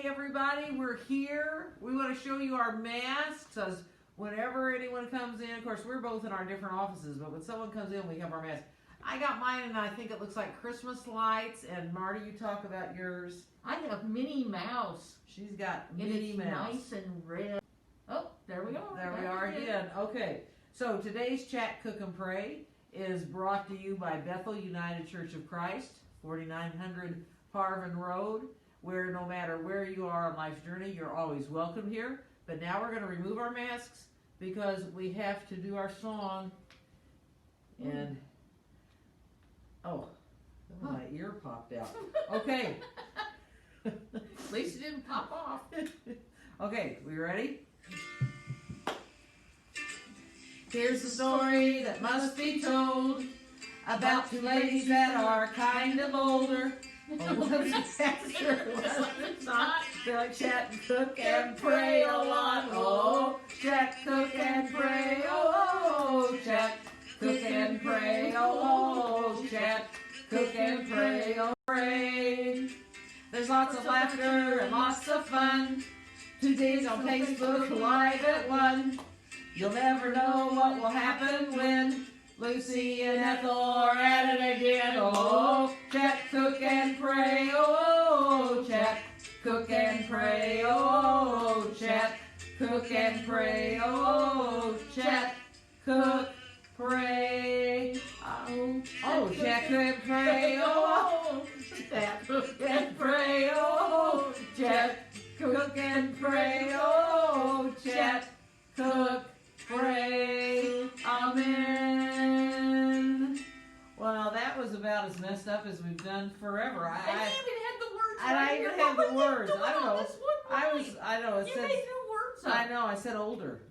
Hey everybody, we're here. We want to show you our masks because whenever anyone comes in, of course we're both in our different offices, but when someone comes in we have our masks. I got mine and I think it looks like Christmas lights, and Marty, you talk about yours. I have Minnie Mouse. She's got Minnie Mouse. Nice and red. Oh, there we are. There we are again. Okay, so today's Chat, Cook, and Pray is brought to you by Bethel United Church of Christ, 4900 Parvin Road, where no matter where you are on life's journey, you're always welcome here. But now we're going to remove our masks because we have to do our song. And oh, my ear popped out. Okay. At least it didn't pop off. Okay, we ready? Here's the story that must be told about two ladies that are kind of older. They like chat and cook and pray a lot. Oh, chat, cook and pray. Oh, chat, cook and pray. Oh, chat, cook and pray. Oh, pray. There's lots of laughter and lots of fun. 2 days on Facebook Live at 1. You'll never know what will happen when Lucy and Ethel are at it again. Oh, chat, cook, and pray. Oh, chat, cook, and pray. Oh, chat, cook, and pray. Oh, chat, cook, pray. Oh, chat, cook, and pray. Oh, chat, cook, and pray. Oh, chat, cook, and pray. Oh, chat, cook, pray. Amen. Well, that was about as messed up as we've done forever. I even had the words. And I even had the words. I don't know. I know. It You said. made the words up. I know. I said older.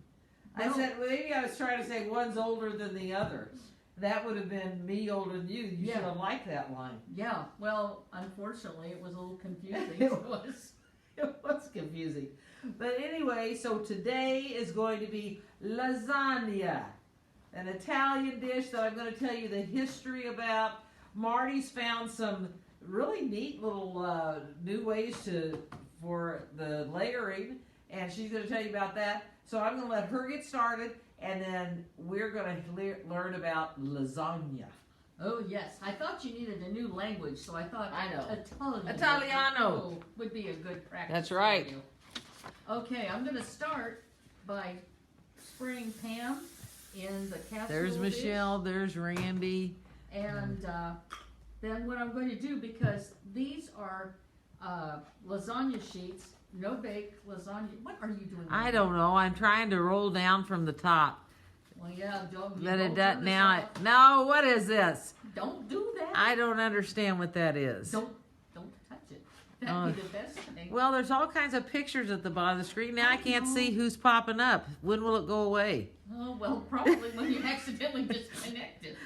No. I said maybe I was trying to say one's older than the other. That would have been me older than you. You should have liked that line. Yeah. Well, unfortunately, it was a little confusing. It was. It was confusing. But anyway, so today is going to be lasagna, an Italian dish that I'm going to tell you the history about. Marty's found some really neat little new ways for the layering, and she's going to tell you about that. So I'm going to let her get started, and then we're going to learn about lasagna. Oh yes, I thought you needed a new language, so I thought Italiano would be a good practice. That's right. For you. Okay, I'm going to start by spraying Pam in the casserole There's Michelle, there's Randy. And then what I'm going to do, because these are lasagna sheets, no bake lasagna. What are you doing? I don't know. I'm trying to roll down from the top. Well, yeah, don't. Let it does now. No, what is this? Don't do that. I don't understand what that is. Don't touch it. That'd be the best thing. Well, there's all kinds of pictures at the bottom of the screen. Now I can't see who's popping up. When will it go away? Oh, well, probably when you accidentally disconnect it.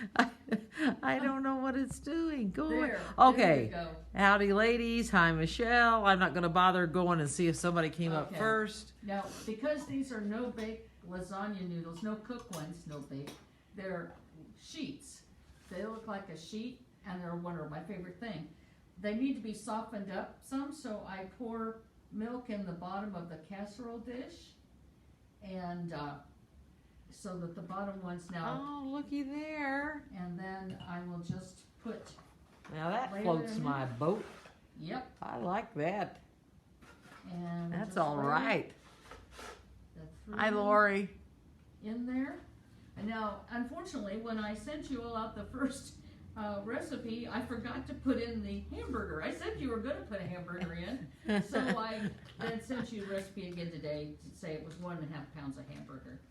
I don't know what it's doing. Go away. There Okay. you go. Howdy, ladies. Hi, Michelle. I'm not going to bother going and see if somebody came up first. Now, because these are no-bake lasagna noodles, no cook ones, no bake, they're sheets. They look like a sheet, and they're one of my favorite thing. They need to be softened up some, so I pour milk in the bottom of the casserole dish, and so that the bottom one's now. Oh, looky there. And then I will just put. Now that floats my boat. Yep. I like that. And that's all right. The Hi, Lori. In there. And now, unfortunately, when I sent you all out the first recipe, I forgot to put in the hamburger. I said you were going to put a hamburger in, so I then sent you the recipe again today to say it was 1.5 pounds of hamburger.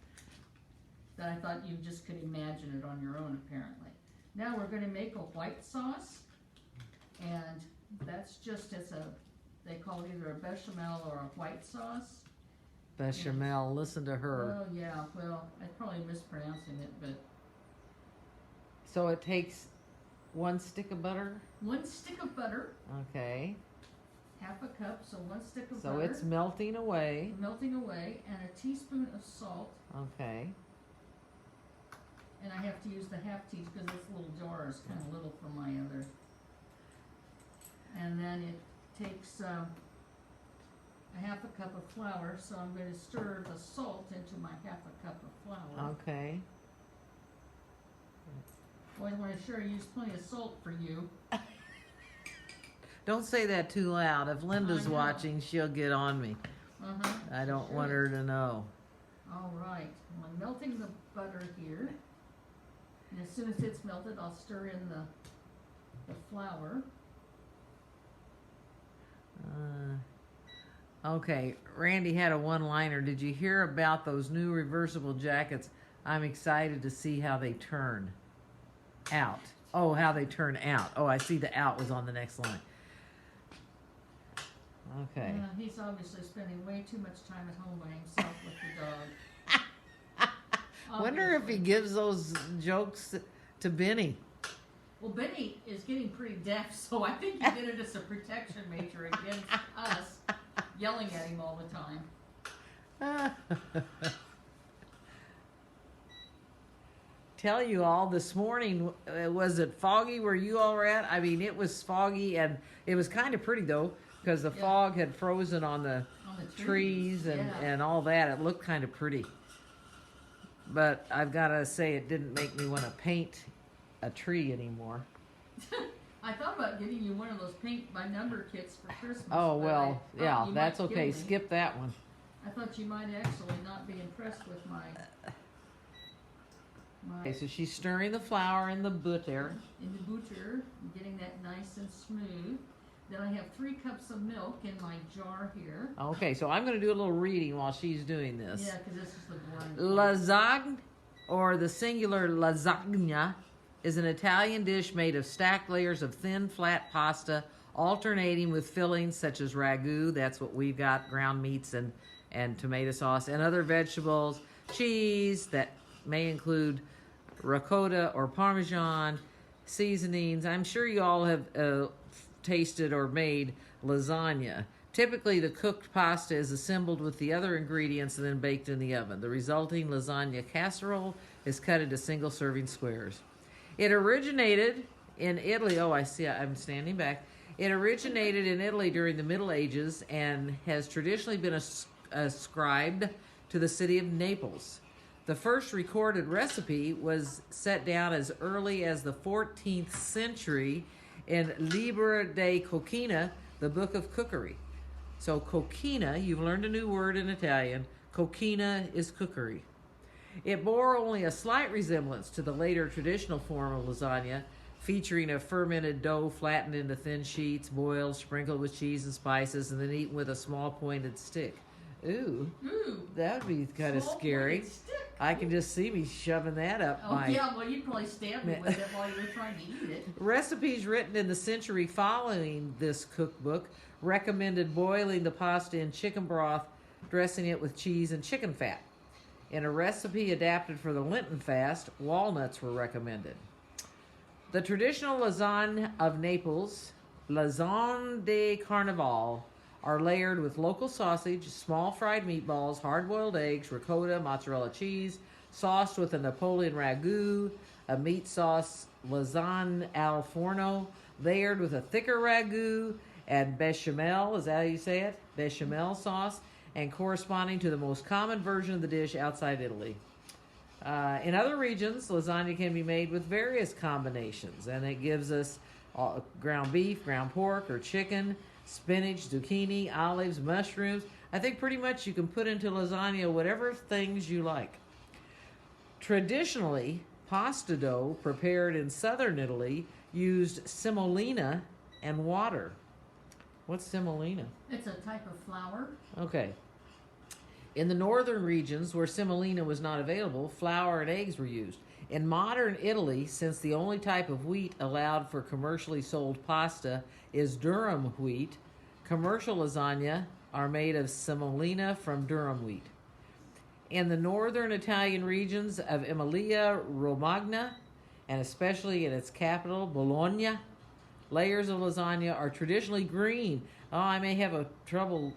That I thought you just could imagine it on your own, apparently. Now we're going to make a white sauce, and that's just as they call it either a bechamel or a white sauce. Bechamel, listen to her. Oh yeah, well, I'm probably mispronouncing it, but. So it takes 1 stick of butter? 1 stick of butter. Okay. Half a cup, so 1 stick of butter. So it's melting away. Melting away, and a teaspoon of salt. Okay. And I have to use the half teaspoon because this little jar is kind of little for my other. And then it takes a half a cup of flour, so I'm going to stir the salt into my half a cup of flour. Okay. Always want to sure use plenty of salt for you. Don't say that too loud. If Linda's watching, she'll get on me. I don't want her to know. All right. Well, I'm melting the butter here. And as soon as it's melted, I'll stir in the flour. Okay, Randy had a one-liner. Did you hear about those new reversible jackets? I'm excited to see how they turn out. Oh, how they turn out. Oh, I see the out was on the next line. Okay. Yeah, he's obviously spending way too much time at home by himself with the dog. Wonder if he gives those jokes to Benny. Well, Benny is getting pretty deaf, so I think he did it as a protection measure against us yelling at him all the time. Tell you all, this morning, was it foggy where you all were at? I mean, it was foggy, and it was kind of pretty, though, because the fog had frozen on the trees and all that. It looked kind of pretty. But I've got to say, it didn't make me want to paint a tree anymore. I thought about getting you one of those paint by number kits for Christmas. Oh, well, yeah, that's okay. Skip that one. I thought you might actually not be impressed with my Okay, so she's stirring the flour in the butter. In the butter, getting that nice and smooth. Then I have 3 cups of milk in my jar here. Okay, so I'm going to do a little reading while she's doing this. Yeah, because this is the boring part. Lasagne, or the singular lasagna, is an Italian dish made of stacked layers of thin, flat pasta, alternating with fillings such as ragu, that's what we've got, ground meats and tomato sauce, and other vegetables, cheese that may include ricotta or parmesan, seasonings. I'm sure you all have tasted or made lasagna. Typically, the cooked pasta is assembled with the other ingredients and then baked in the oven. The resulting lasagna casserole is cut into single-serving squares. It originated in Italy. Oh, I see. I'm standing back. It originated in Italy during the Middle Ages and has traditionally been ascribed to the city of Naples. The first recorded recipe was set down as early as the 14th century in Libro de Cucina, the Book of Cookery. So coquina, you've learned a new word in Italian. Coquina is cookery. It bore only a slight resemblance to the later traditional form of lasagna, featuring a fermented dough flattened into thin sheets, boiled, sprinkled with cheese and spices, and then eaten with a small pointed stick. Ooh, that would be kind of scary. I can just see me shoving that up my... yeah, well, you'd probably stab me with it while you were trying to eat it. Recipes written in the century following this cookbook recommended boiling the pasta in chicken broth, dressing it with cheese and chicken fat. In a recipe adapted for the Lenten fast, walnuts were recommended. The traditional lasagne of Naples, lasagne de carnaval, are layered with local sausage, small fried meatballs, hard-boiled eggs, ricotta, mozzarella cheese, sauced with a Napoleon ragu, a meat sauce lasagne al forno, layered with a thicker ragu, and bechamel, is that how you say it? Bechamel sauce, and corresponding to the most common version of the dish outside Italy. In other regions, lasagna can be made with various combinations, and it gives us ground beef, ground pork, or chicken, spinach, zucchini, olives, mushrooms. I think pretty much you can put into lasagna whatever things you like. Traditionally, pasta dough prepared in southern Italy used semolina and water. What's semolina? It's a type of flour. Okay. In the northern regions where semolina was not available, flour and eggs were used. In modern Italy, since the only type of wheat allowed for commercially sold pasta is durum wheat, commercial lasagna are made of semolina from durum wheat. In the northern Italian regions of Emilia-Romagna, and especially in its capital, Bologna, layers of lasagna are traditionally green. Oh, I may have trouble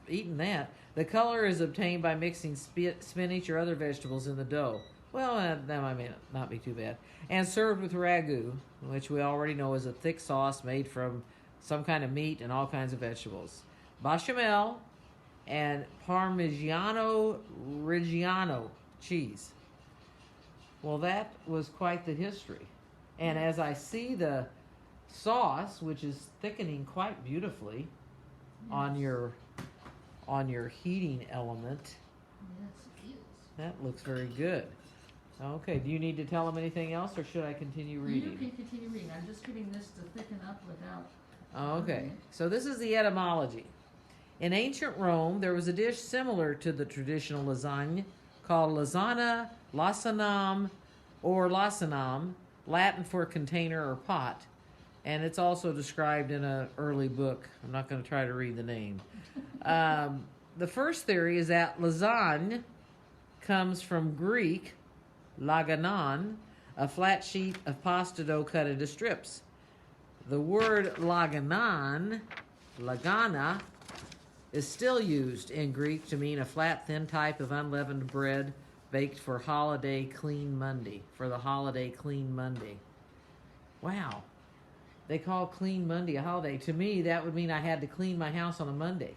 eating that. The color is obtained by mixing spinach or other vegetables in the dough. Well, that may not be too bad. And served with ragu, which we already know is a thick sauce made from some kind of meat and all kinds of vegetables. Bechamel and Parmigiano Reggiano cheese. Well, that was quite the history. And as I see the sauce, which is thickening quite beautifully on your heating element, Yes, it is. that looks very good. Okay, do you need to tell them anything else, or should I continue You reading? can continue reading. I'm just getting this to thicken up without. Okay, so this is the etymology. In ancient Rome, there was a dish similar to the traditional lasagne called lasagna, lasanam, or lasanam, Latin for container or pot. And it's also described in an early book. I'm not going to try to read the name. The first theory is that lasagne comes from Greek laganon, a flat sheet of pasta dough cut into strips. The word laganon, lagana, is still used in Greek to mean a flat, thin type of unleavened bread baked for holiday clean Monday, for the holiday clean Monday. Wow. They call clean Monday a holiday. To me, that would mean I had to clean my house on a Monday.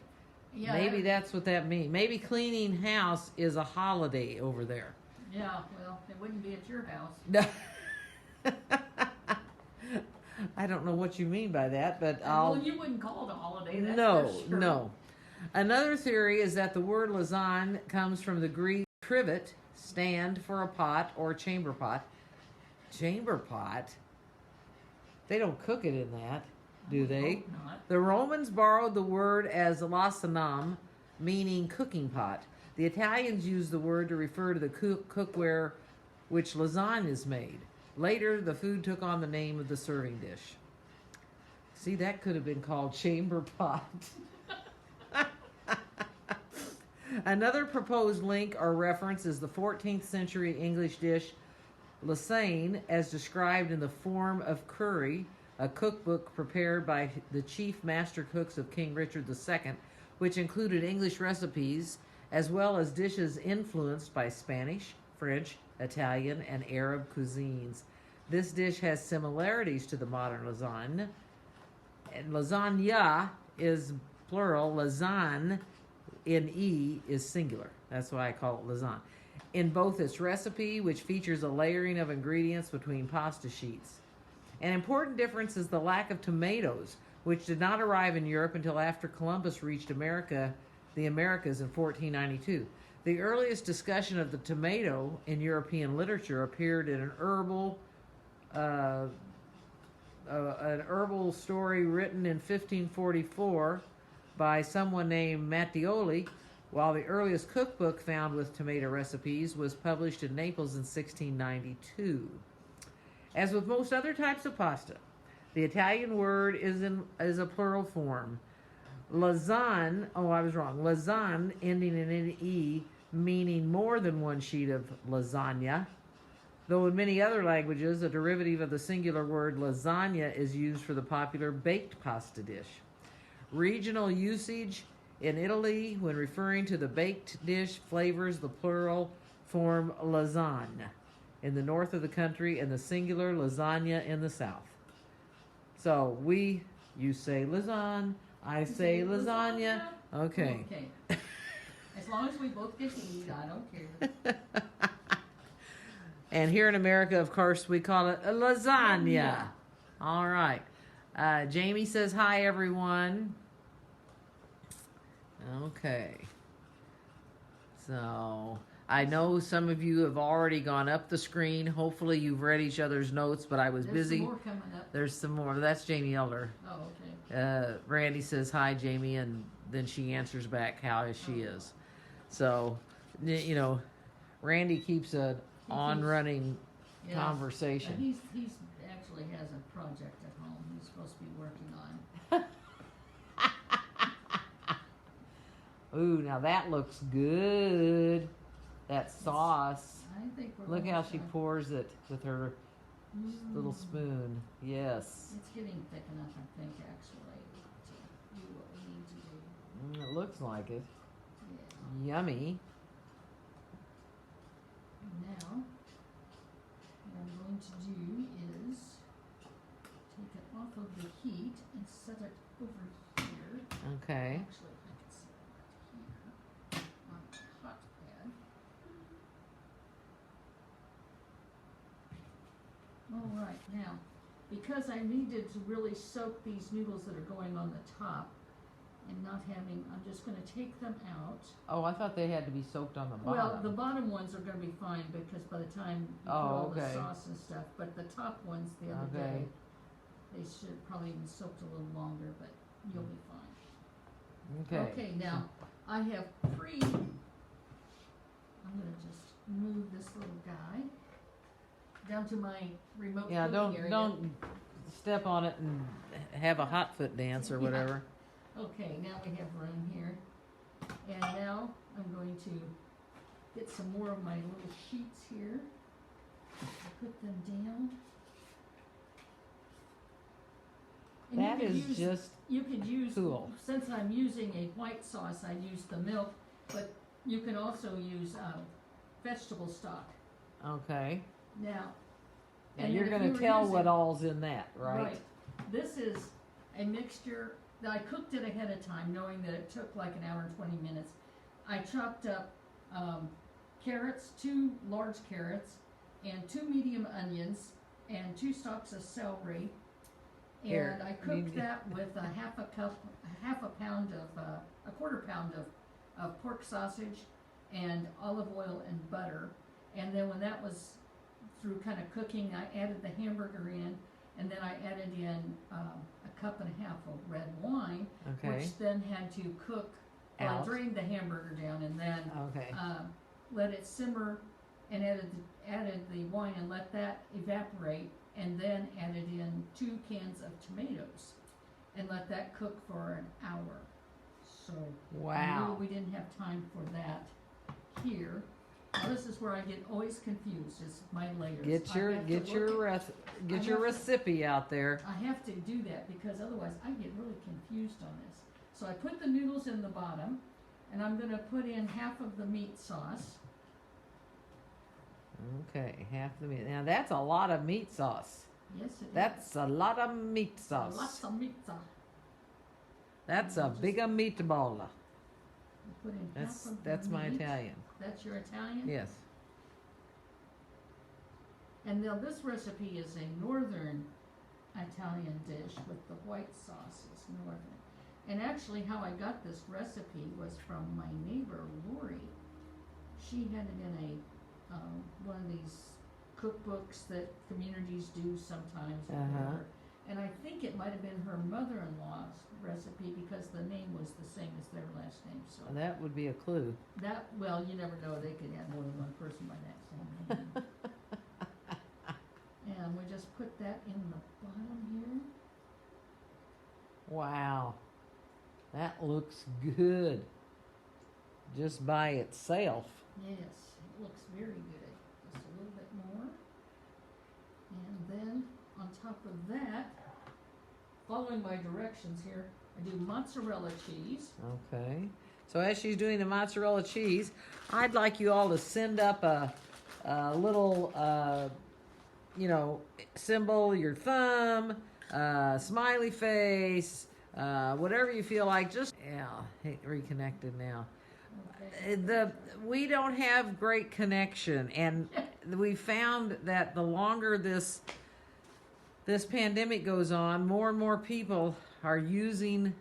Yeah, Maybe that's what that means. Maybe cleaning house is a holiday over there. Yeah, well, it wouldn't be at your house. I don't know what you mean by that, but Well, you wouldn't call it a holiday. That's No, for sure. no. Another theory is that the word lasagne comes from the Greek trivet, stand for a pot or chamber pot. Chamber pot? They don't cook it in that, do I they? hope not. The Romans borrowed the word as lasanam, meaning cooking pot. The Italians used the word to refer to the cookware which lasagne is made. Later, the food took on the name of the serving dish. See, that could have been called chamber pot. Another proposed link or reference is the 14th century English dish Lasagne, as described in the form of curry, a cookbook prepared by the chief master cooks of King Richard II, which included English recipes as well as dishes influenced by Spanish, French, Italian, and Arab cuisines. This dish has similarities to the modern lasagne. And lasagna is plural, lasagne in E is singular. That's why I call it lasagne. In both its recipe, which features a layering of ingredients between pasta sheets. An important difference is the lack of tomatoes, which did not arrive in Europe until after Columbus reached the Americas in 1492. The earliest discussion of the tomato in European literature appeared in an herbal story written in 1544 by someone named Mattioli, while the earliest cookbook found with tomato recipes was published in Naples in 1692. As with most other types of pasta, the Italian word is a plural form. Lasagne, lasagne ending in an E, meaning more than one sheet of lasagna, though in many other languages, a derivative of the singular word lasagna is used for the popular baked pasta dish. Regional usage in Italy, when referring to the baked dish, flavors the plural form lasagne in the north of the country and the singular lasagna in the south. So you say lasagne, I say lasagna. Okay. Okay. As long as we both get to eat, I don't care. And here in America, of course, we call it a lasagna. All right. Jamie says hi, everyone. Okay. So I know some of you have already gone up the screen. Hopefully you've read each other's notes, but I was busy. There's some more coming up. There's some more. That's Jamie Elder. Oh, okay. Randy says hi, Jamie, and then she answers back how she is. So, Randy keeps a on-running conversation. He's actually has a project at home he's supposed to be working on. Ooh, now that looks good. That sauce. I think we're Look how almost she done. pours it with her little spoon. Yes. It's getting thick enough, I think, actually, to do what we need to do. It looks like it. Yeah. Yummy. Now, what I'm going to do is take it off of the heat and set it over here. Okay. Actually, I can set it right here. Right, now, because I needed to really soak these noodles that are going on the top and not having, I'm just gonna take them out. Oh, I thought they had to be soaked on the bottom. Well, the bottom ones are gonna be fine because by the time you put all the okay. sauce and stuff, but the top ones the other Okay. day, they should probably even soaked a little longer, but you'll be fine. Okay. Okay, now, I have I'm gonna just move this little guy down to my remote Yeah, cooking area. don't step on it and have a hot foot dance or Yeah. whatever. Okay, now we have room here. And now I'm going to get some more of my little sheets here. I'll put them down. And That is just you could use, cool. since I'm using a white sauce, I use the milk, but you can also use vegetable stock. Okay. Now, And and you're if going you to were tell using- what all's in that, right? This is a mixture that I cooked it ahead of time, knowing that it took like an hour and 20 minutes. I chopped up carrots, 2 large carrots, and 2 medium onions, and 2 stalks of celery. Here, And I cooked that with a quarter pound of pork sausage and olive oil and butter. And then when that was through kind of cooking, I added the hamburger in, and then I added in a cup and a half of red wine, Okay. which then had to cook. Well, I Out. drained the hamburger down and then Okay. let it simmer, and added the wine and let that evaporate, and then added in 2 cans of tomatoes and let that cook for an hour. So I Wow. knew we didn't have time for that here. Now this is where I get always confused, is my layers. Get I your have to get look your at- get I your have to- recipe out there. I have to do that because otherwise I get really confused on this. So I put the noodles in the bottom, and I'm gonna put in half of the meat sauce. Okay, half the meat. Now that's a lot of meat sauce. Yes, it is. That's a lot of meat sauce. Lots of meat sauce. That's a big meatball. You put in half of the That's my meat. Italian. That's your Italian? Yes. And now this recipe is a northern Italian dish with the white sauce is northern. And actually how I got this recipe was from my neighbor Lori. She had it in a one of these cookbooks that communities do sometimes or whatever. And I think it might have been her mother-in-law's recipe because the name was the same as their last name. So That would be a clue. that, well, you never know, they could have more than one person by that same name. And we just put that in the bottom here. Wow. That looks good. Just by itself. Yes, it looks very good. Just a little bit more. And then on top of that, following my directions here, I do mozzarella cheese. Okay. So as she's doing the mozzarella cheese, I'd like you all to send up a little, symbol, your thumb, smiley face, whatever you feel like. Just, hey, reconnected now. Okay. We don't have great connection, and we found that the longer this pandemic goes on, more and more people are using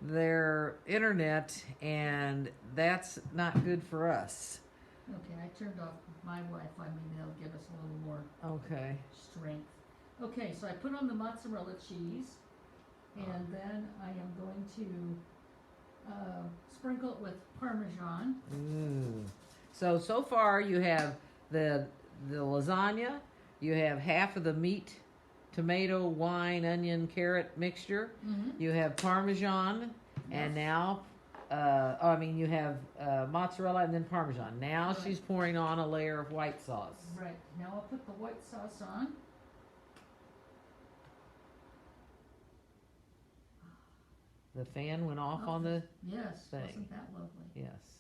their internet, and that's not good for us. Okay, I turned off my Wi-Fi. Maybe that'll give us a little more Okay. strength. Okay, so I put on the mozzarella cheese, and then I am going to sprinkle it with Parmesan. So far you have the lasagna, you have half of the meat, tomato, wine, onion, carrot mixture, you have Parmesan, and now, you have mozzarella and then Parmesan. Now Right. she's pouring on a layer of white sauce. Right, now I'll put the white sauce on. The fan went off on the, Yes, thing. wasn't that lovely? yes,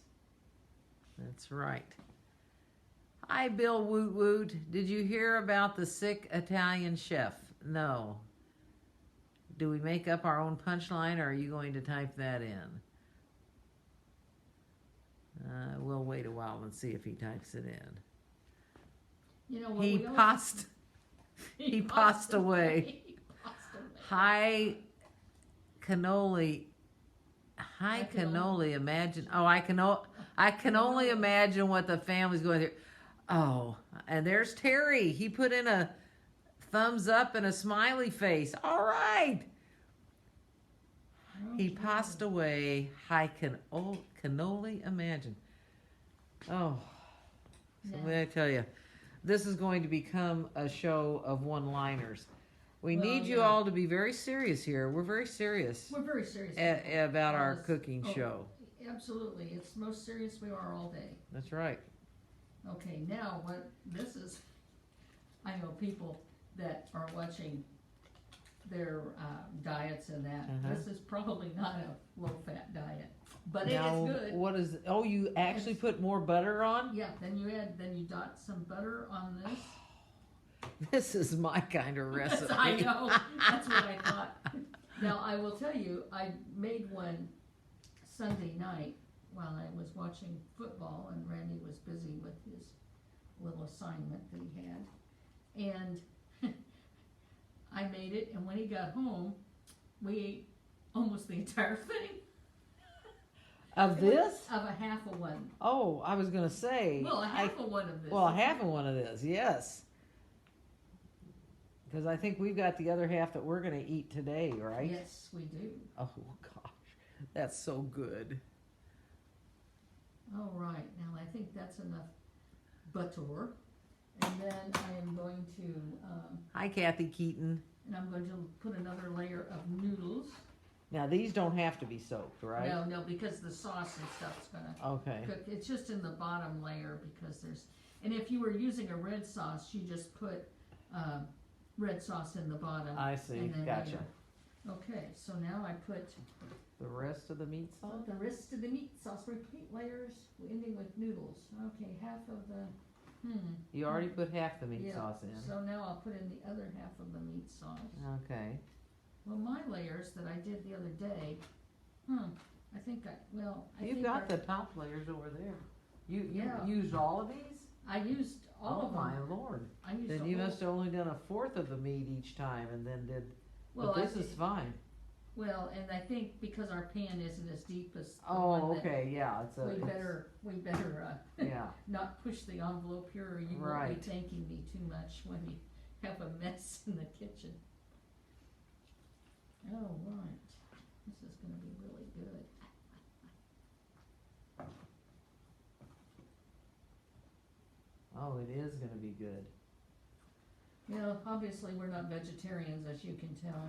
that's right. Hi, Bill Woot Woot. Did you hear about the sick Italian chef? No. Do we make up our own punchline, or are you going to type that in? We'll wait a while and see if he types it in. You know what He we always, passed. He passed away. He passed away. High cannoli. I can only- Imagine. Oh, I can only imagine what the family's going through. Oh, and there's Terry. He put in a thumbs up and a smiley face. All right. He passed away. I can only imagine. Oh, so Yeah. let me tell you, this is going to become a show of one-liners. We Well, need you yeah. all to be very serious here. We're very serious We're very serious about our Yes. cooking Oh. show. Absolutely, it's the most serious we are all day. That's right. Okay, now what this is, I know people that are watching their diets and that. Uh-huh. This is probably not a low-fat diet, but Now, it is good. what is? Oh, you actually It's- put more butter on? Yeah, then you dot some butter on this. This is my kind of recipe. I know. That's what I thought. Now I will tell you, I made one Sunday night while I was watching football, and Randy was busy with his little assignment that he had, and I made it. And when he got home, we ate almost the entire thing Of this? of a half of one. Oh, I was gonna say. Well, a half of one of this. Well, half of one of this, yes. Because I think we've got the other half that we're gonna eat today, right? Yes, we do. Oh gosh, that's so good. All right, now I think that's enough butter. And then I am going to, Hi, Kathy Keaton. and I'm going to put another layer of noodles. Now these don't have to be soaked, right? No, because the sauce and stuff's gonna Okay. cook. It's just in the bottom layer because there's, and if you were using a red sauce, you just put, red sauce in the bottom. I see. and then Gotcha. later. Okay, so now I put The rest of the meat sauce. the rest of the meat sauce, repeat layers, ending with noodles. Okay, half of the, You already put half the meat Yeah, sauce in. So now I'll put in the other half of the meat sauce. Okay. Well, my layers that I did the other day, I think I You've think got the top layers over there. You Yeah. used all of these? I used all Oh of my them. lord! I used Then the you whole- must have only done a fourth of the meat each time, and then did. Well, But this is fine. Well, and I think because our pan isn't as deep as the Oh, one that okay, yeah, it's a. we it's- better Yeah. not push the envelope here, or you won't Right. be thanking me too much when we have a mess in the kitchen. Oh, right. This is gonna be really good. Oh, it is gonna be good. You know, obviously, we're not vegetarians, as you can tell,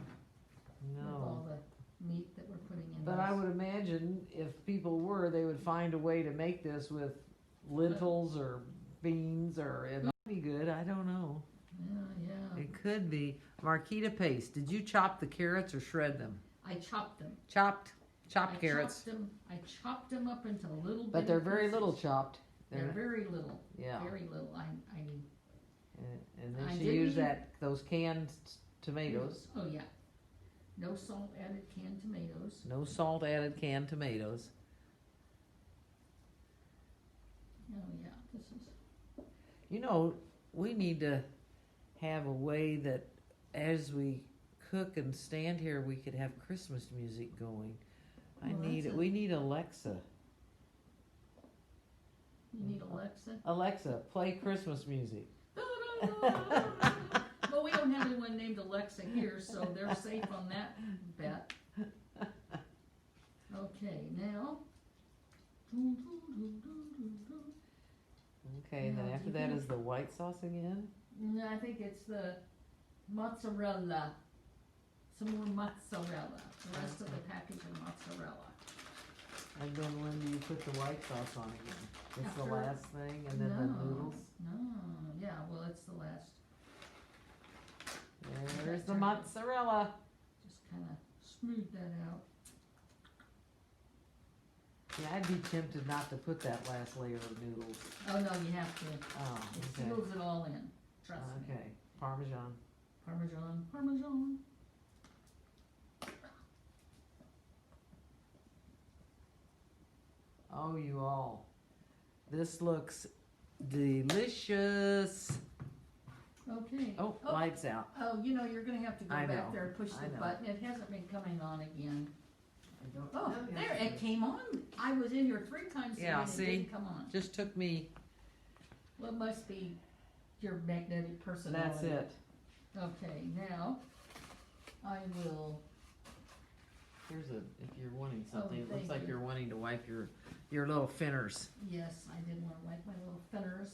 with all No. the meat that we're putting in But this. I would imagine if people were, they would find a way to make this with lentils or beans, or it might be good. I don't know. Yeah. It could be. Marquita paste. Did you chop the carrots or shred them? I chopped them. Chopped I carrots. I chopped them up into little But bitty they're very pieces. little chopped. They're very little, Yeah. very little. And then I she didn't used even- those canned tomatoes. Oh, yeah. No salt added canned tomatoes. No salt added canned tomatoes. Oh, yeah, this is, You know, we need to have a way that as we cook and stand here, we could have Christmas music going. We need Alexa. you need Alexa. Alexa, play Christmas music. Well, we don't have anyone named Alexa here, so they're safe on that bet. Okay, now. Okay, and then Now, after do that you- is the white sauce again. No, I think it's the mozzarella. Some more mozzarella. The rest of the package of mozzarella. And then when do you put the white sauce on again? It's the After- last thing, and then the noodles. No, yeah, well, it's the last. There's the mozzarella. Just kind of smooth that out. Yeah, I'd be tempted not to put that last layer of noodles. Oh, no, you have to. Oh, It okay. seals it all in. Trust me. Okay, Parmesan. Parmesan. Oh, you all. This looks delicious. Okay. Oh, lights out. Oh, you know, you're gonna have to go I back know, there and push I the know. button. It hasn't been coming on again. I don't Oh, know. there, it came on. I was in here 3 times today Yeah, and it see? didn't come on. Just took me, Well, it must be your magnetic personality. that's it. Okay, now, I will, Here's a, if you're wanting something, it looks thank like you. you're wanting to wipe your little finners. yes, I did wanna wipe my little thinners.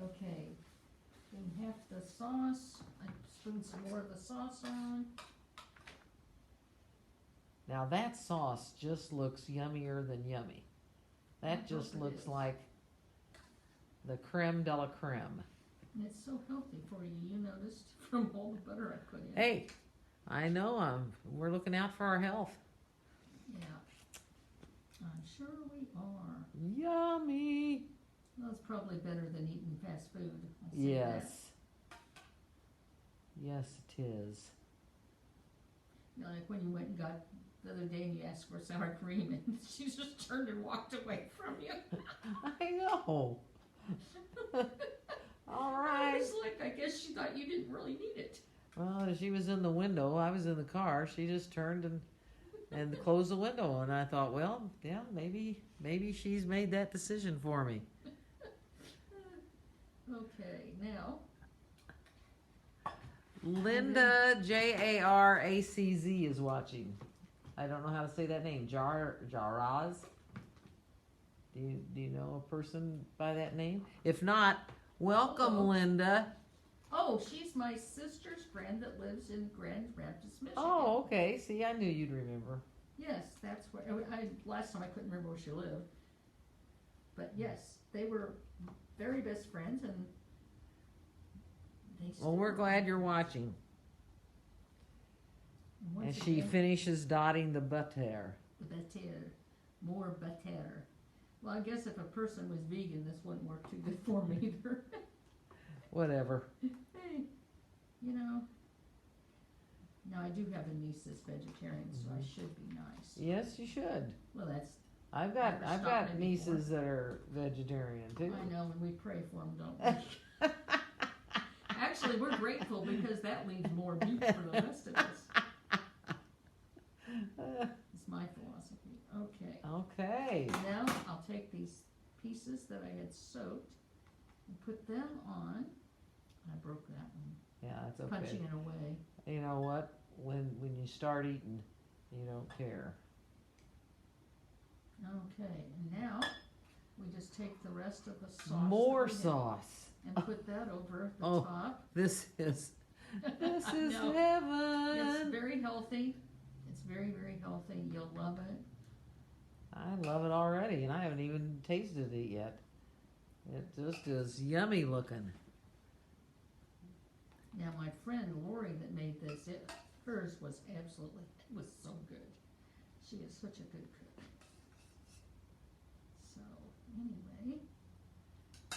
Okay, spoon half the sauce, I spoon some more of the sauce on. Now that sauce just looks yummier than yummy. That I just hope it looks is. like the creme de la creme. And it's so healthy for you, you noticed, from all the butter I put in. Hey, I know, we're looking out for our health. Yeah, I'm sure we are. Yummy. Well, it's probably better than eating fast food. I'll say Yes. Yes, it is. that. You know, like when you went and got the other day and you asked for sour cream and she just turned and walked away from you. I know. All I right. was like, I guess she thought you didn't really need it. Well, she was in the window. I was in the car. She just turned and closed the window, and I thought, well, yeah, maybe she's made that decision for me. Okay, now, Linda Jaracz is watching. I don't know how to say that name. Jaraz. Do you know a person by that name? If not, welcome, Uh-oh. Linda. oh, she's my sister's friend that lives in Grand Rapids, Michigan. Oh, okay. See, I knew you'd remember. Yes, that's where, last time I couldn't remember where she lived. But yes, they were very best friends and they still Well, we're are. glad you're watching. And once As she again, finishes dotting the butter. the butter, more butter. Well, I guess if a person was vegan, this wouldn't work too good for me either. Whatever. Hey, you know. Now I do have a niece that's vegetarian, so I should be nice. Yes, you should. Well, that's, I've Never got stopped me before. nieces that are vegetarian too. I know, and we pray for them, don't we? Actually, we're grateful because that leaves more meat for the rest of us. It's my philosophy. Okay. Okay. Now I'll take these pieces that I had soaked and put them on. I broke that one, Yeah, that's okay. punching it away. You know what? When you start eating, you don't care. Okay, and now we just take the rest of the sauce. More that we had sauce. And put that over the Oh. top. This is I know. heaven. It's very healthy. It's very, very healthy. You'll love it. I love it already, and I haven't even tasted it yet. It just is yummy looking. Now my friend Lori that made this, hers was absolutely, it was so good. She is such a good cook. So, anyway,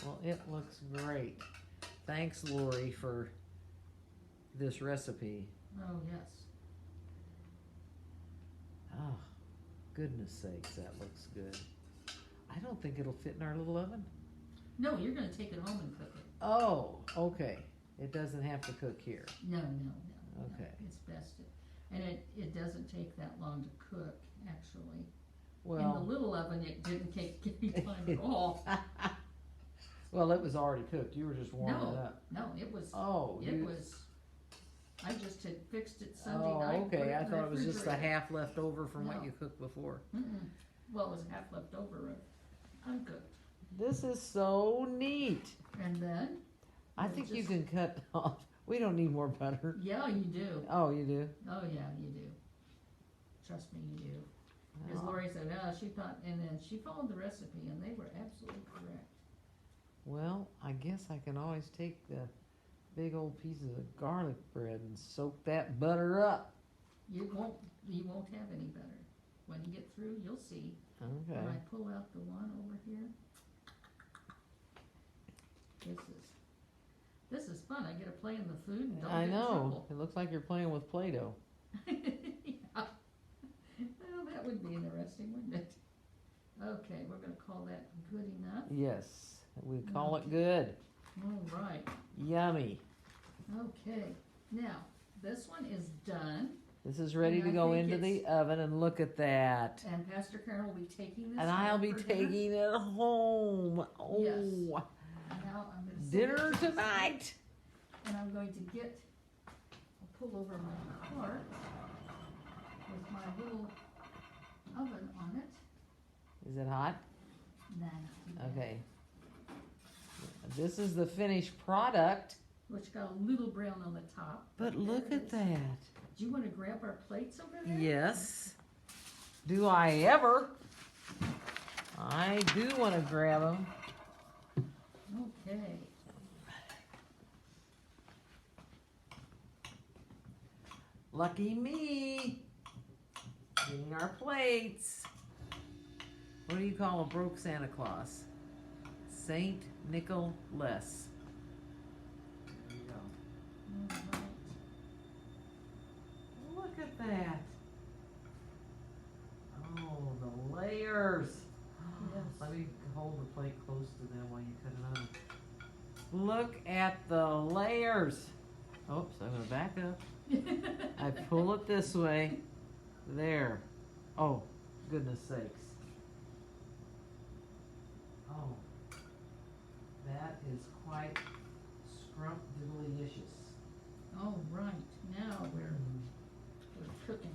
Well, it looks great. Thanks, Lori, for this recipe. oh yes. Oh, goodness sakes, that looks good. I don't think it'll fit in our little oven. No, you're gonna take it home and cook it. Oh, okay. It doesn't have to cook here. No. Okay. It's best, and it doesn't take that long to cook, actually. In the Well, little oven, it didn't take any time at all. well, it was already cooked. You were just warming it up. No, it was, Oh, it was, I just had fixed it Sunday Oh, night. put okay. it I in the thought it was just the refrigerator. half left over from what No. you cooked before. Mm-mm. Well, it was half left over of uncooked. This is so neat. And then, I We'll think you just- can cut off. We don't need more butter. yeah, you do. Oh, you do? Oh, yeah, you do. Trust me, you do. Because Oh. Lori said, she thought, and then she followed the recipe, and they were absolutely correct. Well, I guess I can always take the big old pieces of garlic bread and soak that butter up. You won't have any butter. When you get through, you'll see. Okay. When I pull out the one over here, this is fun. I get to play in the food and don't I get in know. trouble. It looks like you're playing with Play-Doh. Yeah. Well, that would be interesting, wouldn't it? Okay, we're gonna call that good enough. Yes. We call it good. All right. Yummy. Okay, now, this one is done, This is ready And to I go think into the it's- oven, and look at that. and Pastor Karen will be taking this And I'll home be for dinner. taking it home. Oh, Yes. Now, I'm gonna set dinner it to the side, tonight. and I'm going to get, I'll pull over my cart with my little oven on it. Is it hot? Nah, not too bad. Okay. This is the finished product. Which got a little brown on the top. But there look it at is. that. Do you want to grab our plates over there? Yes. Do I ever? I do want to grab them. Okay. Lucky me. Getting our plates. What do you call a broke Santa Claus? Saint Nicholas. There you go. All right. Look at that. Oh, the layers. Yes. Let me hold the plate close to them while you cut it on. Look at the layers. Oops, I'm going to back up. I pull it this way. There. Oh, goodness sakes. Oh, that is quite scrumptious. Oh, right. Now we're cooking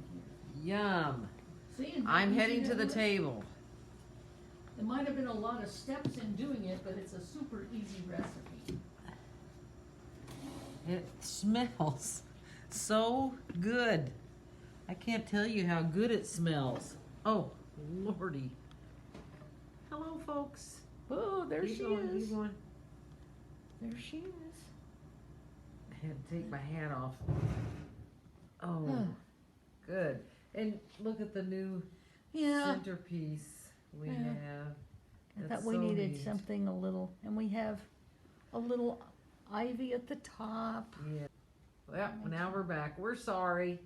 here. Yum. See, and I'm how heading easy to the that was? table. There might have been a lot of steps in doing it, but it's a super easy recipe. It smells so good. I can't tell you how good it smells. Oh, Lordy. Hello, folks. Oh, there Keep she going, is. keep going. There she is. I had to take my hat off. Oh, Huh. good. And look at the new Yeah. centerpiece we Yeah. have. I That's thought we so needed neat. something a little, and we have a little ivy at the top. Yeah. Well, now we're back. We're sorry.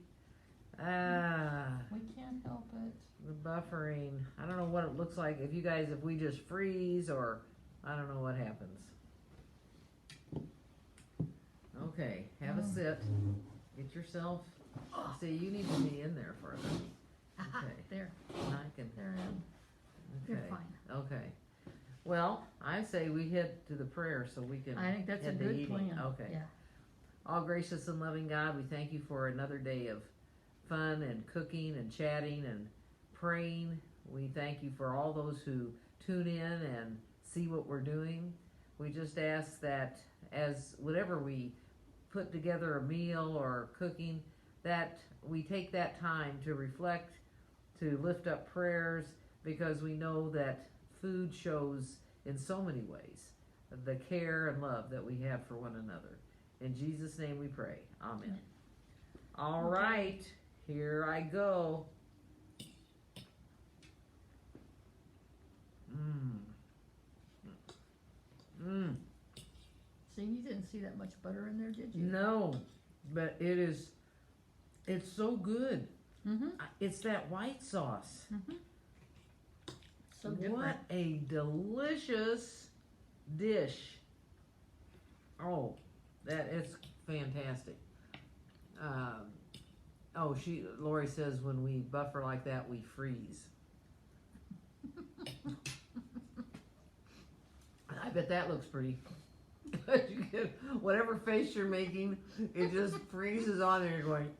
Ah, We can't help it. the buffering. I don't know what it looks like if we just freeze, or I don't know what happens. Okay, have a Oh. sit. Get yourself. See, you need to be in there further. Aha, Okay. there, And I can. there I am. You're Okay. fine. Okay. Well, I say we head to the prayer so we can. I think that's a head to good eating. plan. Okay. Yeah. All gracious and loving God, we thank you for another day of fun and cooking and chatting and praying. We thank you for all those who tune in and see what we're doing. We just ask that as whatever we put together a meal or cooking, that we take that time to reflect, to lift up prayers, because we know that food shows in so many ways the care and love that we have for one another. In Jesus' name we pray. Amen. All Okay. right, here I go. Mmm. Mmm. See, you didn't see that much butter in there, did you? No, but it's so good. Mm-hmm. It's that white sauce. Mm-hmm. So different. What a delicious dish. Oh, that is fantastic. Lori says when we buffer like that, we freeze. I bet that looks pretty. You get whatever face you're making, it just freezes on there. You're going.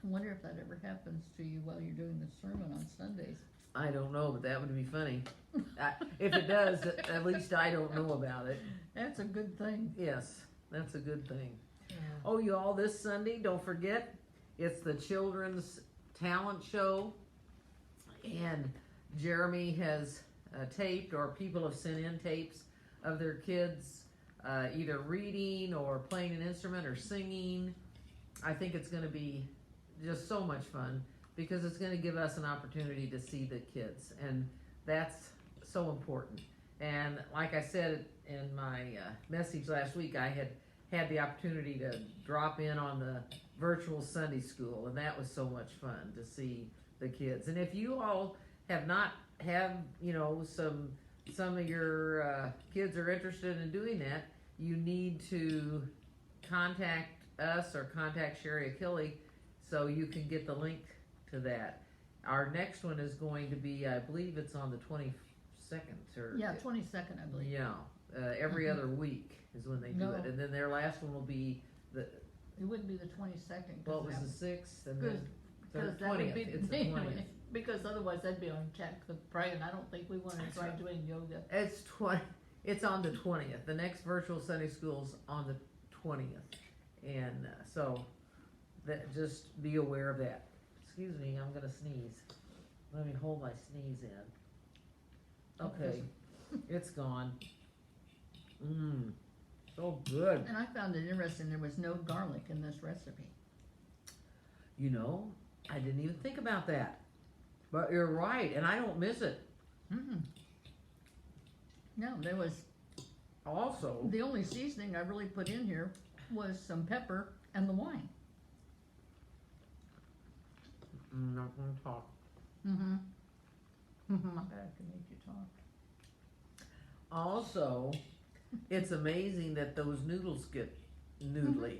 I wonder if that ever happens to you while you're doing the sermon on Sundays. I don't know, but that would be funny. If it does, at least I don't know about it. That's a good thing. Yes, that's a good thing. Oh, you all, this Sunday, don't forget, it's the children's talent show, and Jeremy has taped, or people have sent in tapes of their kids either reading or playing an instrument or singing. I think it's going to be just so much fun, because it's going to give us an opportunity to see the kids, and that's so important. And like I said in my message last week, I had the opportunity to drop in on the virtual Sunday school, and that was so much fun to see the kids. And if you all have not some some of your kids are interested in doing that, you need to contact us or contact Sherry Achille so you can get the link to that. Our next one is going to be, I believe it's on the 22nd or Yeah, 22nd, I believe. yeah, every other week is when they do it, and then their last one will be the. It wouldn't be the 22nd. Well, it was the 6th, and then because the that would 20th. be It's the 20th. Because otherwise that'd be on Jack Cook Pray, and I don't think we want to try doing yoga. It's 20. It's on the 20th. The next virtual Sunday school's on the 20th, and so that just be aware of that. Excuse me, I'm gonna sneeze. Let me hold my sneeze in. Okay, it's gone. So good. And I found it interesting. There was no garlic in this recipe. You know, I didn't even think about that, but you're right, and I don't miss it. No, there was. Also, The only seasoning I really put in here was some pepper and the wine. I'm not gonna talk. My bad, can make you talk. Also, it's amazing that those noodles get noodly.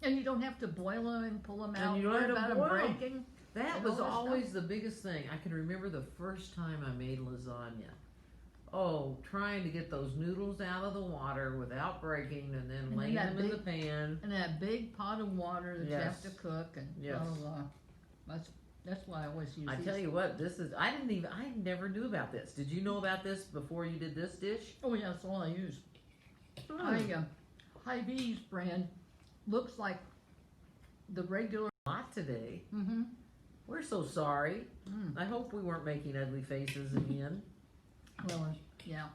And you don't have to boil them and pull them out. And you don't worry have to about them boil 'em. breaking. That And was all that always the biggest thing. I can remember the first time I made lasagna. Oh, trying to get those noodles out of the water without breaking and then And laying then that them in the big- pan. And that big pot of water that you have Yes. to cook and Yes. blah, blah, blah. That's why I always use I these. tell you what, this is, I never knew about this. Did you know about this before you did this dish? Oh yeah, that's all I use. Hy-Vee's brand looks like the regular. Not today. Mm-hmm. We're so sorry. Mm. I hope we weren't making ugly faces again. Well, yeah.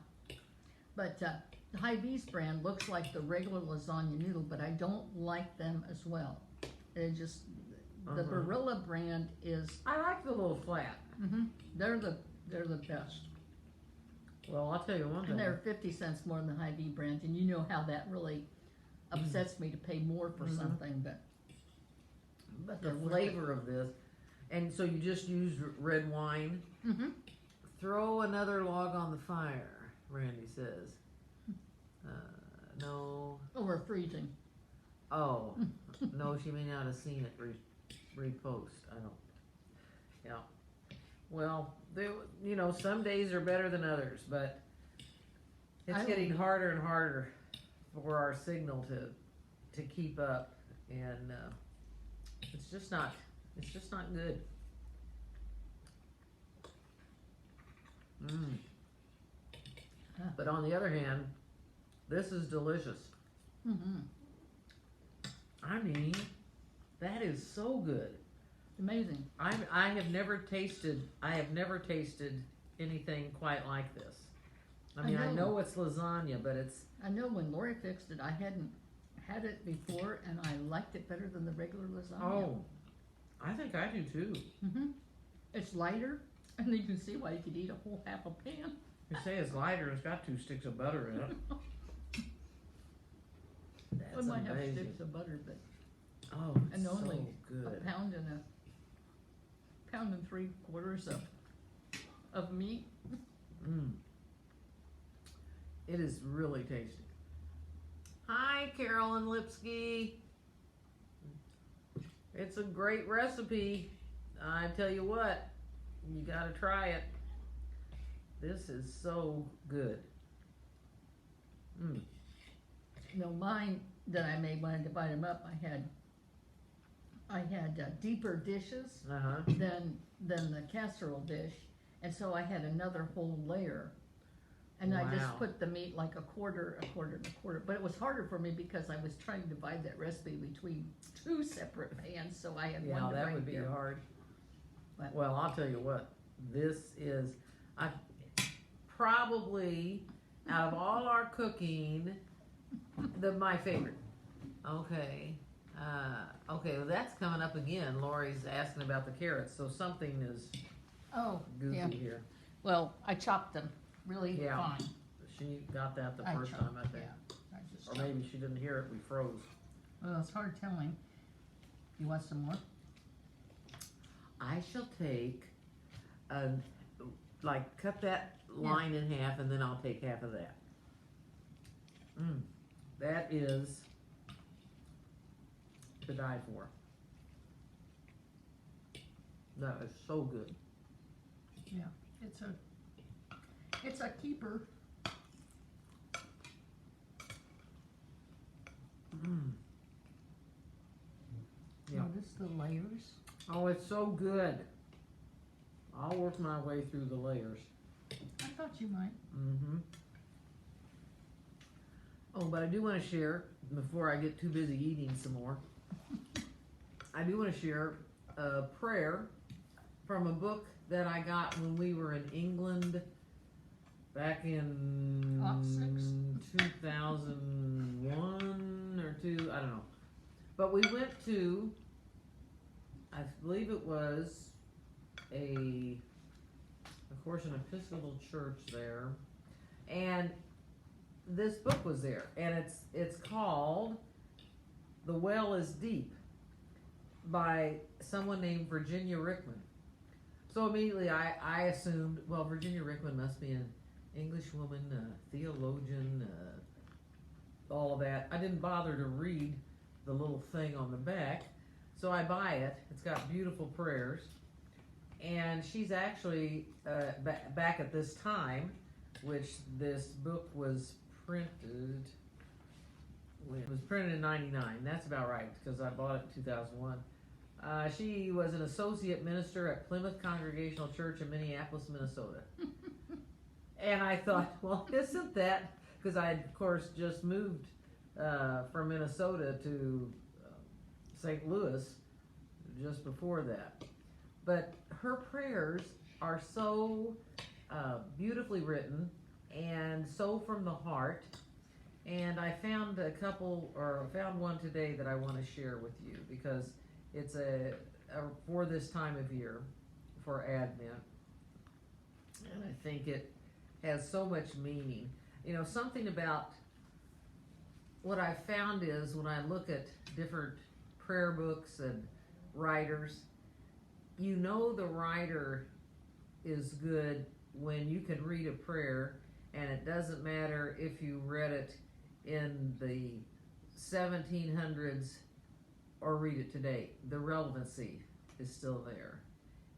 But the Hy-Vee's brand looks like the regular lasagna noodle, but I don't like them as well. They just, the Barilla brand is, I like the little flat. they're the best. Well, I'll tell you one And thing. they're 50 cents more than the Hy-Vee brand, and you know how that really upsets me to pay more for something, but The they're worth flavor of this. And so you just use red wine. it. Throw another log on the fire, Randy says. No. Oh, we're freezing. Oh, no, she may not have seen it repost. I don't. Yeah. Well, you know, some days are better than others, but it's getting harder and harder for our signal to keep up, and it's just not good. But on the other hand, this is delicious. I mean, that is so good. Amazing. I have never tasted anything quite like this. I mean, I know it's lasagna, but it's. I know when Lori fixed it, I hadn't had it before, and I liked it better than the regular lasagna. Oh, I think I do too. It's lighter, and you can see why you could eat a whole half a pan. You say it's lighter. It's got 2 sticks of butter in it. I That's might have amazing. sticks of butter, but Oh, it's and only so good. a pound and 3/4 of meat. It is really tasty. Hi, Carolyn Lipsky. It's a great recipe. I tell you what, you gotta try it. This is so good. No, mine that I made when I divided them up, I had deeper dishes than the casserole dish, and so I had another whole layer. And I just Wow. put the meat like a quarter, but it was harder for me because I was trying to divide that recipe between 2 separate pans, so I had one Yeah, to that bring would be here. hard. But- Well, I'll tell you what, this is, probably, out of all our cooking, my favorite. Okay, okay, well, that's coming up again. Lori's asking about the carrots, so something is Oh, goofy yeah. here. Well, I chopped them really Yeah. fine. She got that the I first chopped, time, I think. Yeah, I just Or chopped. maybe she didn't hear it, we froze. Well, it's hard telling. You want some more? I shall take, cut that line in half, and then I'll take half of that. That is to die for. That is so good. Yeah, it's a keeper. Yeah. Notice the layers. Oh, it's so good. I'll work my way through the layers. I thought you might. Oh, but I do want to share, before I get too busy eating some more, I do want to share a prayer from a book that I got when we were in England back in 2001 or 2, I don't know. But we went to, I believe it was of course, an Episcopal church there, and this book was there, and it's called The Well is Deep by someone named Virginia Rickman. So immediately I assumed, well, Virginia Rickman must be an English woman, theologian, all of that. I didn't bother to read the little thing on the back, so I buy it. It's got beautiful prayers, and she's actually back at this time, which this book was printed. It was printed in '99. That's about right, because I bought it in 2001. She was an associate minister at Plymouth Congregational Church in Minneapolis, Minnesota. And I thought, well, isn't that, because I, of course, just moved from Minnesota to St. Louis just before that. But her prayers are so beautifully written and so from the heart. And I found found one today that I want to share with you, because it's for this time of year, for Advent. And I think it has so much meaning. You know, something about what I found is when I look at different prayer books and writers, you know the writer is good when you can read a prayer, and it doesn't matter if you read it in the 1700s or read it today. The relevancy is still there.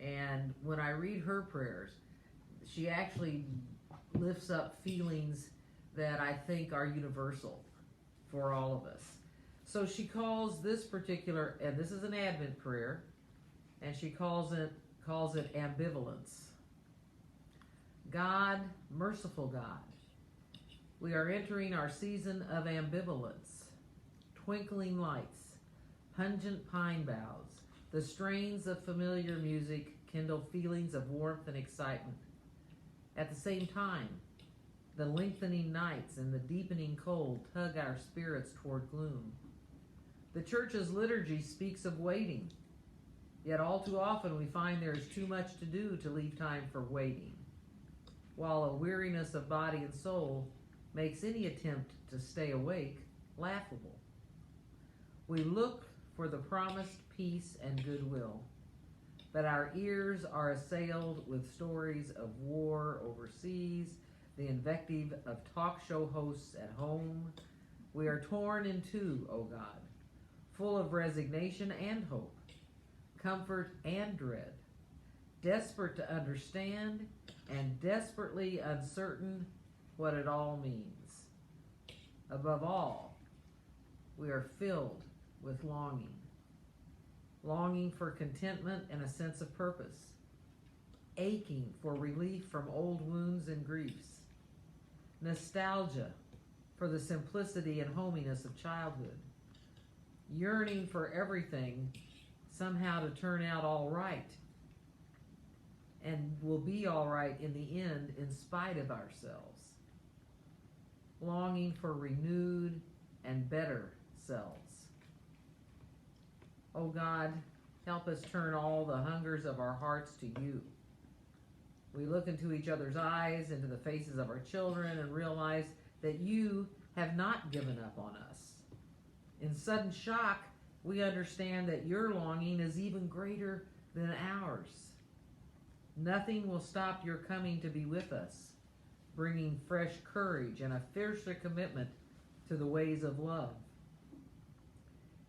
And when I read her prayers, she actually lifts up feelings that I think are universal for all of us. So she calls this particular, and this is an Advent prayer, and she calls it ambivalence. God, merciful God, we are entering our season of ambivalence. Twinkling lights, pungent pine boughs, the strains of familiar music kindle feelings of warmth and excitement. At the same time, the lengthening nights and the deepening cold tug our spirits toward gloom. The church's liturgy speaks of waiting, yet all too often we find there is too much to do to leave time for waiting, while a weariness of body and soul makes any attempt to stay awake laughable. We look for the promised peace and goodwill, but our ears are assailed with stories of war overseas, the invective of talk show hosts at home. We are torn in two, O God, full of resignation and hope, comfort and dread, desperate to understand and desperately uncertain what it all means. Above all, we are filled with longing for contentment and a sense of purpose, aching for relief from old wounds and griefs, nostalgia for the simplicity and hominess of childhood, yearning for everything somehow to turn out all right, and will be all right in the end in spite of ourselves, longing for renewed and better selves. Oh God, help us turn all the hungers of our hearts to you. We look into each other's eyes, into the faces of our children, and realize that you have not given up on us. In sudden shock, we understand that your longing is even greater than ours. Nothing will stop your coming to be with us, bringing fresh courage and a fiercer commitment to the ways of love.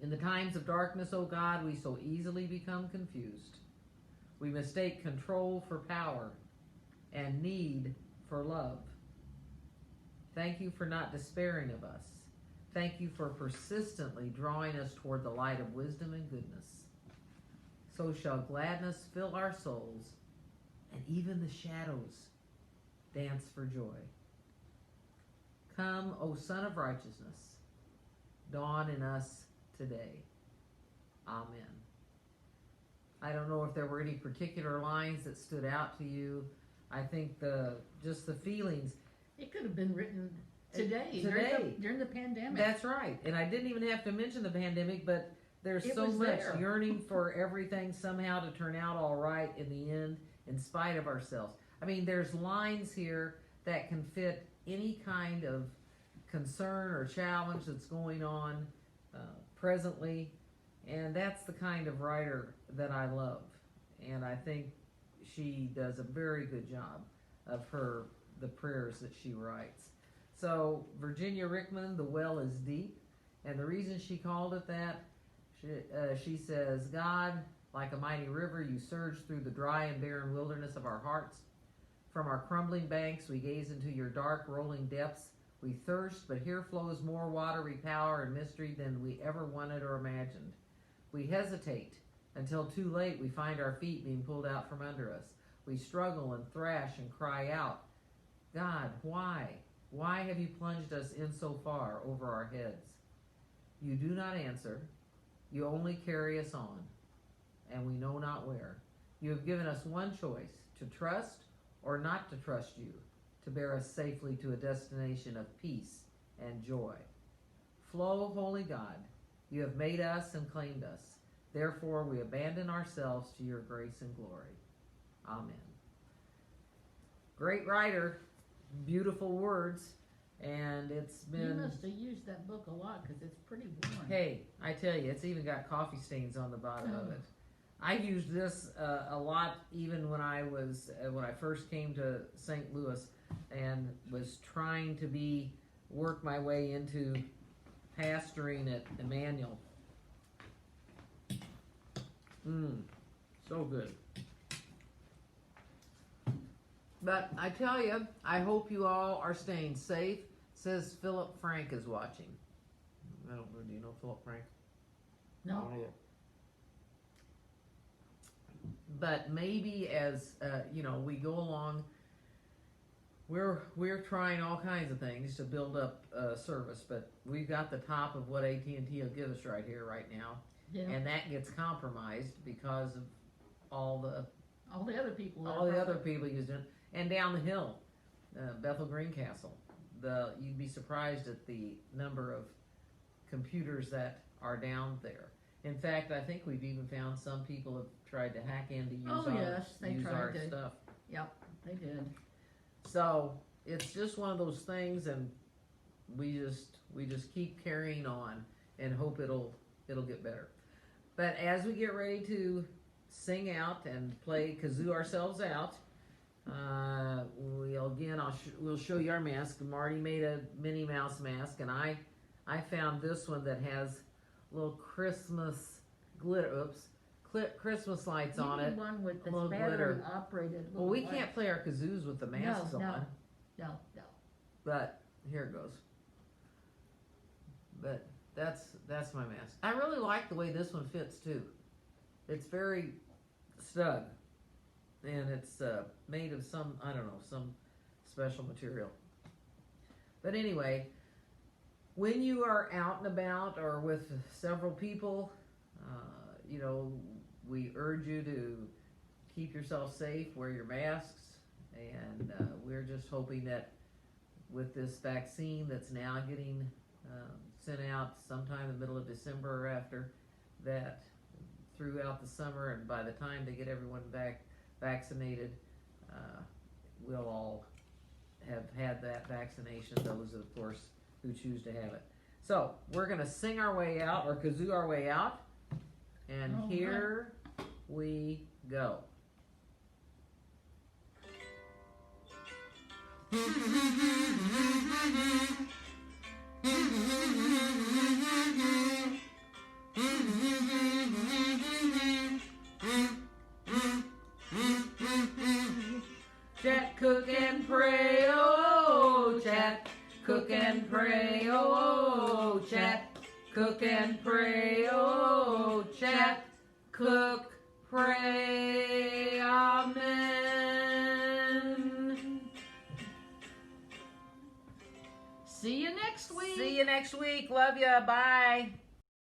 In the times of darkness, O God, we so easily become confused. We mistake control for power and need for love. Thank you for not despairing of us. Thank you for persistently drawing us toward the light of wisdom and goodness. So shall gladness fill our souls, and even the shadows dance for joy. Come, O Son of Righteousness, dawn in us today. Amen. I don't know if there were any particular lines that stood out to you. I think just the feelings. It could have been written today. During the pandemic. That's right. And I didn't even have to mention the pandemic, but there's so much yearning for everything somehow to turn out all right in the end, in spite of ourselves. I mean, there's lines here that can fit any kind of concern or challenge that's going on presently, and that's the kind of writer that I love. And I think she does a very good job of the prayers that she writes. So Virginia Rickman, The Well is Deep, and the reason she called it that, she says, God, like a mighty river, you surge through the dry and barren wilderness of our hearts. From our crumbling banks, we gaze into your dark, rolling depths. We thirst, but here flows more watery power and mystery than we ever wanted or imagined. We hesitate until too late we find our feet being pulled out from under us. We struggle and thrash and cry out, God, why? Why have you plunged us in so far over our heads? You do not answer. You only carry us on, and we know not where. You have given us one choice, to trust or not to trust you, to bear us safely to a destination of peace and joy. Flow, holy God, you have made us and claimed us. Therefore, we abandon ourselves to your grace and glory. Amen. Great writer, beautiful words, and it's been... You must have used that book a lot because it's pretty worn. Hey, I tell you, it's even got coffee stains on the bottom of it. I used this a lot even when I first came to St. Louis and was trying to work my way into pastoring at Emmanuel. So good. But I tell you, I hope you all are staying safe. It says Philip Frank is watching. I don't know. Do you know Philip Frank? No. But maybe as we go along, we're trying all kinds of things to build up service. But we've got the top of what AT&T will give us right here, right now, and that gets compromised because of all the other people using it. And down the hill, Bethel Greencastle, you'd be surprised at the number of computers that are down there. In fact, I think we've even found some people have tried to hack in to use our stuff. Yep, they did. So it's just one of those things, and we just keep carrying on and hope it'll get better. But as we get ready to sing out and play kazoo ourselves out, we'll show you our mask. Marty made a Minnie Mouse mask, and I found this one that has little Christmas glitter. Christmas lights on it. One with the little battery glitter. Operated. Well, we can't play our kazoos with the masks on. No. But here it goes. But that's my mask. I really like the way this one fits too. It's very snug, and it's made of some special material. But anyway, when you are out and about or with several people, we urge you to keep yourself safe, wear your masks, and we're just hoping that with this vaccine that's now getting sent out sometime in the middle of December or after, that throughout the summer, and by the time they get everyone vaccinated, we'll all have had that vaccination, those of course who choose to have it. So we're going to sing our way out, or kazoo our way out, and here we go. Chat, cook, and pray, oh, chat, cook and pray, oh, chat, cook and pray, oh, chat, cook, pray, amen. See you next week. See you next week. Love ya. Bye.